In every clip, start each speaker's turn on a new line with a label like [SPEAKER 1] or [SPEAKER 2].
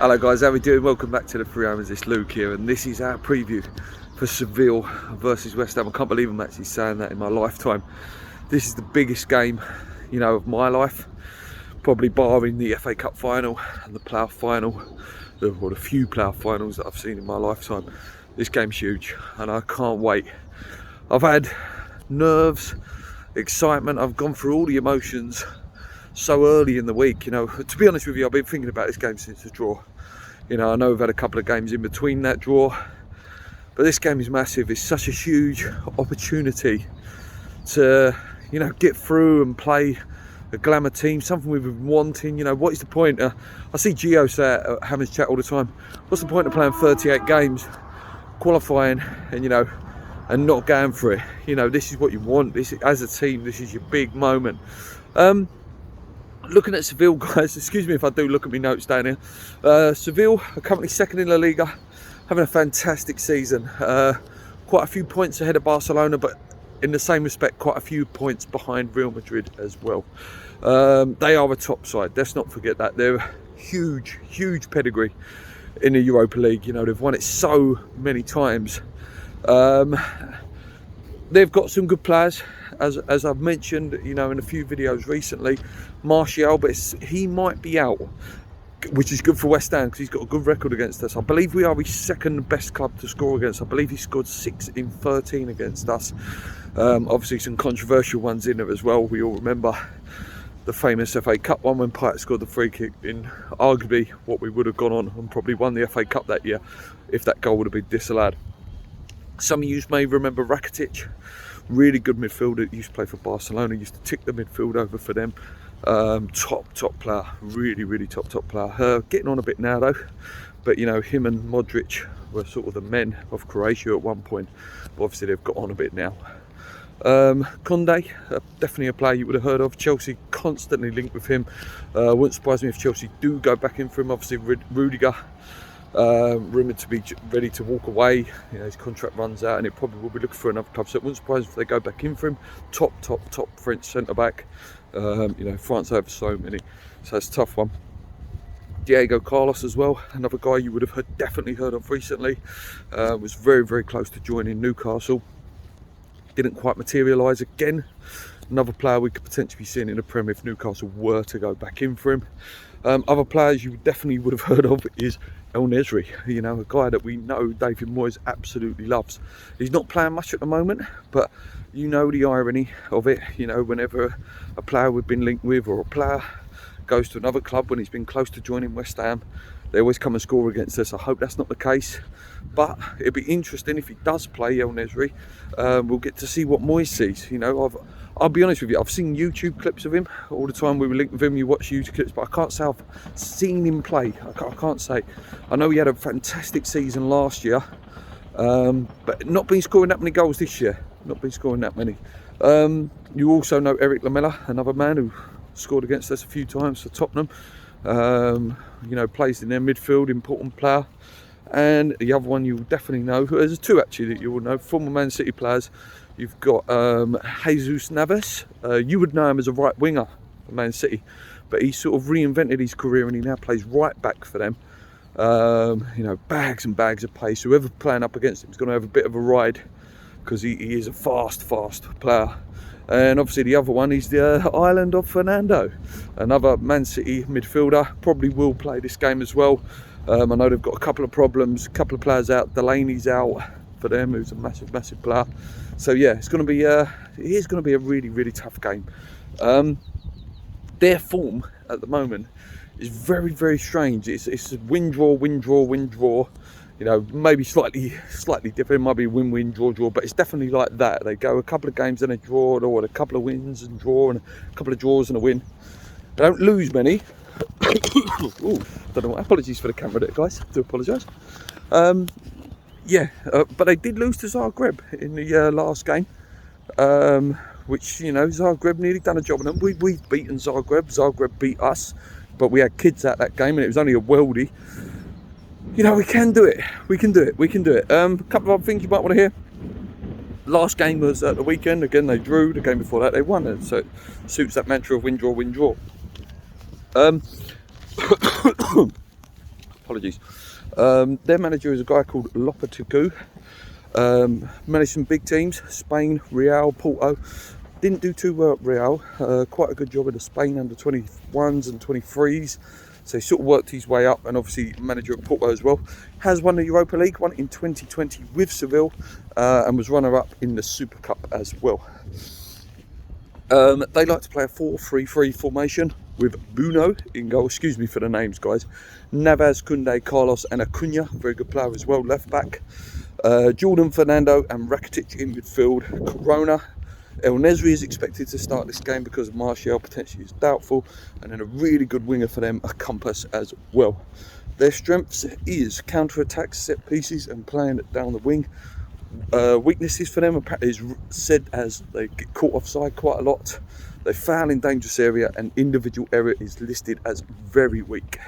[SPEAKER 1] Hello guys, how we doing? Welcome back to the Free Owners. It's Luke here, and this is our preview for Seville versus West Ham. I can't believe I'm actually saying that in my lifetime. This is the biggest game, you know, of my life, probably barring the FA Cup final and the playoff final, or the few playoff finals that I've seen in my lifetime. This game's huge, and I can't wait. I've had nerves, excitement. I've gone through all the emotions so early in the week. You know, to be honest with you, I've been thinking about this game since the draw. You know, I know we've had a couple of games in between that draw, but this game is massive. It's such a huge opportunity to, you know, get through and play a glamour team, something we've been wanting. You know, what is the point? I see Gio say at Hammers Chat all the time, what's the point of playing 38 games, qualifying, and, you know, and not going for it? You know, this is what you want. This, as a team, this is your big moment. Looking at Seville, guys, excuse me if I do look at my notes down here. Seville are currently second in La Liga, having a fantastic season. Quite a few points ahead of Barcelona, but in the same respect, quite a few points behind Real Madrid as well. They are a top side, let's not forget that. They're huge, huge pedigree in the Europa League. You know, they've won it so many times. They've got some good players, as I've mentioned, you know, in a few videos recently. Martial, but he might be out, which is good for West Ham because he's got a good record against us. I believe we are his second best club to score against. I believe he scored 6 in 13 against us. Obviously some controversial ones in there as well. We all remember the famous FA Cup one when Pyatt scored the free kick in arguably what we would have gone on and probably won the FA Cup that year if that goal would have been disallowed. Some of you may remember Rakitic, really good midfielder, used to play for Barcelona, used to tick the midfield over for them. Top player, really top player. Getting on a bit now though, but you know, him and Modric were sort of the men of Croatia at one point, but obviously they've got on a bit now. Conde, definitely a player you would have heard of. Chelsea constantly linked with him. Wouldn't surprise me if Chelsea do go back in for him. Obviously Rudiger, rumoured to be ready to walk away. You know, his contract runs out and it probably will be looking for another club, so it wouldn't surprise me if they go back in for him. Top French centre back. You know, France have so many, so it's a tough one. Diego Carlos as well, another guy you would have definitely heard of recently. Was very close to joining Newcastle, didn't quite materialise. Again, another player we could potentially be seeing in the Premier if Newcastle were to go back in for him. Other players you definitely would have heard of is El Nesri, you know, a guy that we know David Moyes absolutely loves. He's not playing much at the moment, but you know the irony of it. You know, whenever a player we've been linked with or a player goes to another club when he's been close to joining West Ham, they always come and score against us. I hope that's not the case, but it'd be interesting if he does play, El Nesri. We'll get to see what Moyes sees. You know, I'll be honest with you, I've seen YouTube clips of him all the time. We were linked with him, you watch YouTube clips, but I can't say I've seen him play. I can't say. I know he had a fantastic season last year, but not been scoring that many goals this year. Not been scoring that many. You also know Eric Lamela, another man who scored against us a few times for Tottenham. You know, plays in their midfield, important player. And the other one you will definitely know, there's two actually that you will know, former Man City players. You've got Jesus Navas. You would know him as a right winger for Man City, but he sort of reinvented his career and he now plays right back for them. You know, bags and bags of pace. Whoever's playing up against him is going to have a bit of a ride because he is a fast player. And obviously the other one is the island of Fernando, another Man City midfielder, probably will play this game as well. I know they've got a couple of problems, a couple of players out. Delaney's out for them, who's a massive player. So yeah, it's going to be it is going to be a really tough game. Their form at the moment is very strange. It's win draw. You know, maybe slightly different. It might be win, draw, but it's definitely like that. They go a couple of games and a draw, or a couple of wins and draw, and a couple of draws and a win. They don't lose many. Ooh, don't know what. Apologies for the camera there, guys. I do apologise. But they did lose to Zagreb in the last game, which, you know, Zagreb nearly done a job on them. We've beaten Zagreb. Zagreb beat us, but we had kids at that game, and it was only a worldie. You know, we can do it. We can do it. A couple of other things you might want to hear. Last game was at the weekend. Again, they drew. The game before that, they won. And so it suits that mantra of win, draw. apologies. Their manager is a guy called Lopetegui. Managed some big teams, Spain, Real, Porto. Didn't do too well at Real, quite a good job in the Spain under 21s and 23s. So he sort of worked his way up, and obviously manager at Porto as well. Has won the Europa League, won it in 2020 with Seville, and was runner-up in the Super Cup as well. They like to play a 4-3-3 formation with Bruno in goal. Excuse me for the names, guys. Navas, Koundé, Carlos and Acuna, very good player as well, left back. Jordan, Fernando and Rakitic in midfield. Corona. El Nesri is expected to start this game because Martial potentially is doubtful, and then a really good winger for them, a Compass as well. Their strengths is counter-attacks, set pieces and playing down the wing. Weaknesses for them is said as they get caught offside quite a lot, they foul in dangerous area, and individual error is listed as very weak.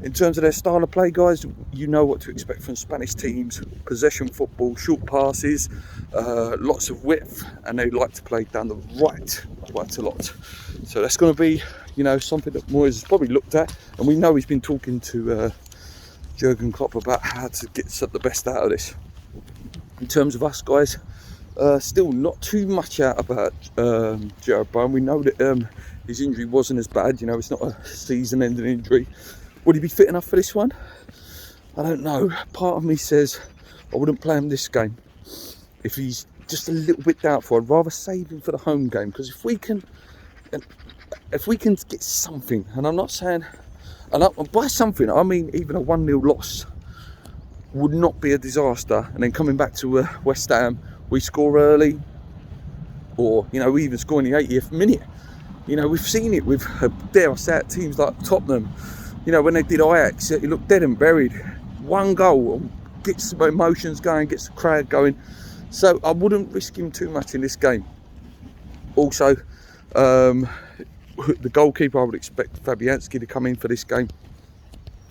[SPEAKER 1] In terms of their style of play, guys, you know what to expect from Spanish teams. Possession football, short passes, lots of width, and they like to play down the right quite a lot. So that's going to be, you know, something that Moyes has probably looked at, and we know he's been talking to Jurgen Klopp about how to get the best out of this. In terms of us, guys, still not too much out about Jarrod Bowen. We know that his injury wasn't as bad, you know, it's not a season-ending injury. Would he be fit enough for this one? I don't know. Part of me says I wouldn't play him this game. If he's just a little bit doubtful, I'd rather save him for the home game, because if we can get something, and I'm not saying, and by something I mean even a 1-0 loss would not be a disaster, and then coming back to West Ham, we score early, or, you know, we even score in the 80th minute. You know, we've seen it with, dare I say it, teams like Tottenham. You know, when they did Ajax, it looked dead and buried. One goal gets the emotions going, gets the crowd going. So I wouldn't risk him too much in this game. Also, the goalkeeper, I would expect Fabianski to come in for this game.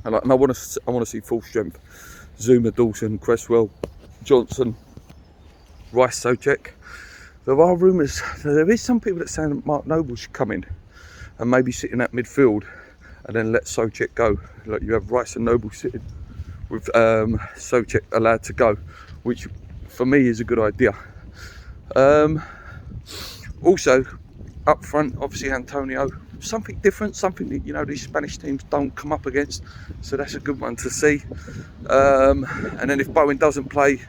[SPEAKER 1] And I want to see full strength. Zuma, Dawson, Cresswell, Johnson, Rice, Souček. There are rumours, there is some people that say that Mark Noble should come in and maybe sit in that midfield and then let Souček go. Like, you have Rice and Noble sitting with Souček allowed to go, which for me is a good idea. Also, up front, obviously Antonio, something different, something that, you know, these Spanish teams don't come up against, so that's a good one to see. And then if Bowen doesn't play,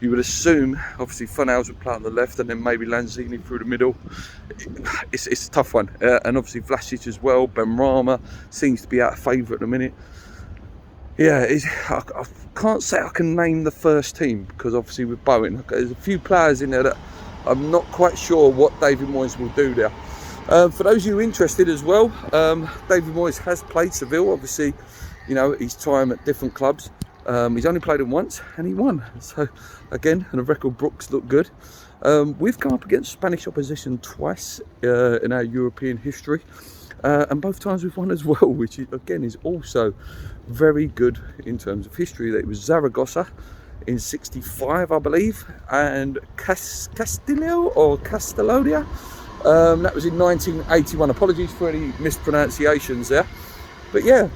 [SPEAKER 1] you would assume obviously Fornals would play on the left, and then maybe Lanzini through the middle. It's a tough one, and obviously Vlasic as well. Benrahma seems to be out of favour at the minute. Yeah, I can't say I can name the first team, because obviously with Bowen, there's a few players in there that I'm not quite sure what David Moyes will do there. For those of you interested as well, David Moyes has played Seville. Obviously, you know, his time at different clubs. He's only played him once and he won. So again, and the record books look good. We've come up against Spanish opposition twice in our European history, and both times we've won as well, which again is also very good in terms of history. It was Zaragoza in '65, I believe, and Castillo or Castellonia. That was in 1981. Apologies for any mispronunciations there. But yeah,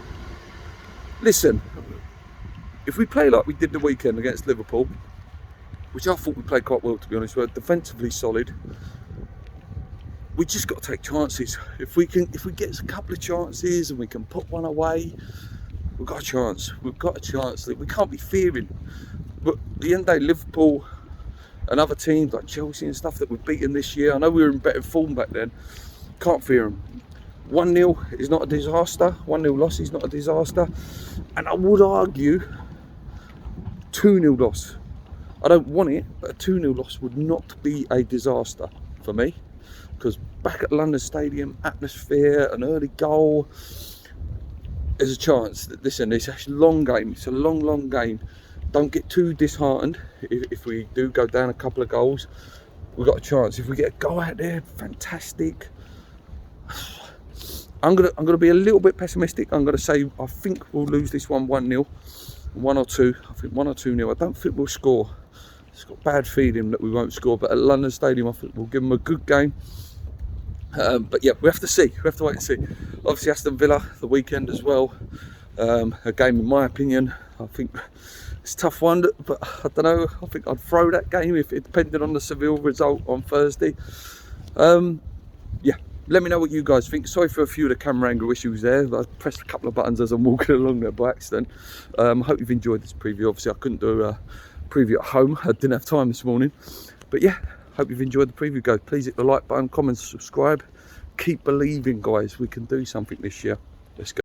[SPEAKER 1] listen, if we play like we did the weekend against Liverpool, which I thought we played quite well, to be honest, we're defensively solid, we just got to take chances. If we get a couple of chances and we can put one away, we've got a chance. We've got a chance. We can't be fearing. But at the end of the day, Liverpool and other teams like Chelsea and stuff that we've beaten this year, I know we were in better form back then, can't fear them. 1-0 is not a disaster. 1-0 loss is not a disaster. And I would argue 2-0 loss. I don't want it, but a 2-0 loss would not be a disaster for me. Because back at London Stadium, atmosphere, an early goal, there's a chance that, listen, it's a long game. It's a long, long game. Don't get too disheartened if we do go down a couple of goals. We've got a chance. If we get a goal out there, fantastic. I'm gonna be a little bit pessimistic. I'm gonna say I think we'll lose this one 1-0, 1 or 2. I think 1 or 2-0. I don't think we'll score. It's got bad feeling that we won't score. But at London Stadium, I think we'll give them a good game. But yeah, we have to see. We have to wait and see. Obviously, Aston Villa the weekend as well. A game, in my opinion, I think it's a tough one, but I don't know. I think I'd throw that game if it depended on the Seville result on Thursday. Yeah, let me know what you guys think. Sorry for a few of the camera angle issues there. I pressed a couple of buttons as I'm walking along there by accident. Hope you've enjoyed this preview. Obviously, I couldn't do a preview at home. I didn't have time this morning. But yeah, hope you've enjoyed the preview, guys. Please hit the like button, comment, subscribe. Keep believing, guys. We can do something this year. Let's go.